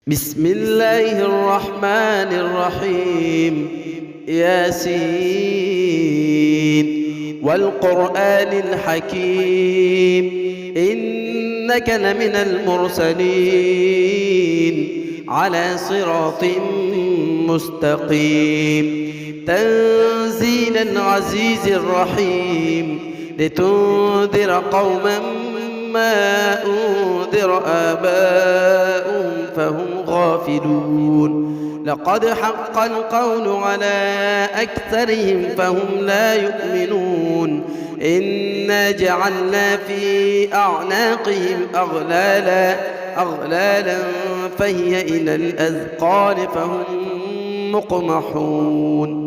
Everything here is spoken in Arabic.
بسم الله الرحمن الرحيم. ياسين والقرآن الحكيم إنك لمن المرسلين على صراط مستقيم تنزيل العزيز الرحيم لتنذر قوما ما أنذر آباؤهم فهم غافلون. لقد حق القول على أكثرهم فهم لا يؤمنون. إنا جعلنا في أعناقهم أغلالا فهي إلى الأذقان فهم مقمحون.